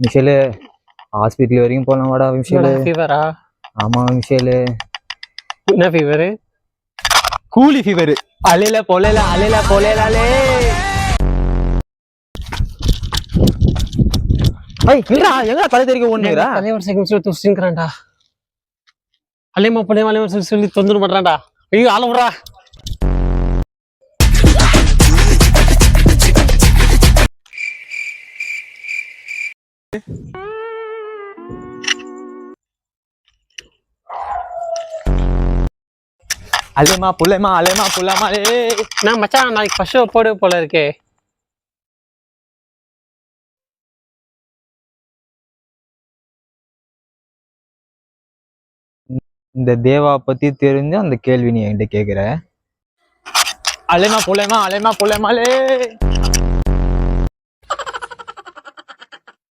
மிஷேலு hospital வரைக்கும் போலாம் வாடா மிஷேலு. ஃபீவரா? ஆமா மிஷேலு. என்ன ஃபீவரு? கூலி ஃபீவர். அலையில போலையில அலையில போலையிலே. ஐய் இல்லடா, எங்கடா தலை தெறிக்க ஓடுனீங்கடா? தலைவர் செகண்ட் துஷ்டிங்கறான்டா. அலைமா போலே அலைமா சொல்லி தொந்தரவு பண்றான்டா. ஐயோ ஆள விடுறா. அலைமா புலைமா அலைமா புலாமா. நான் மச்சான் நாளைக்கு ஃபர்ஸ்ட் ஷோ போடு போல இருக்கே. இந்த தேவா பத்தி தெரிஞ்சு அந்த கேள்வி நீ என்கிட்ட கேக்குற. அலைமா புலைமா அலைமா புலைமாலே.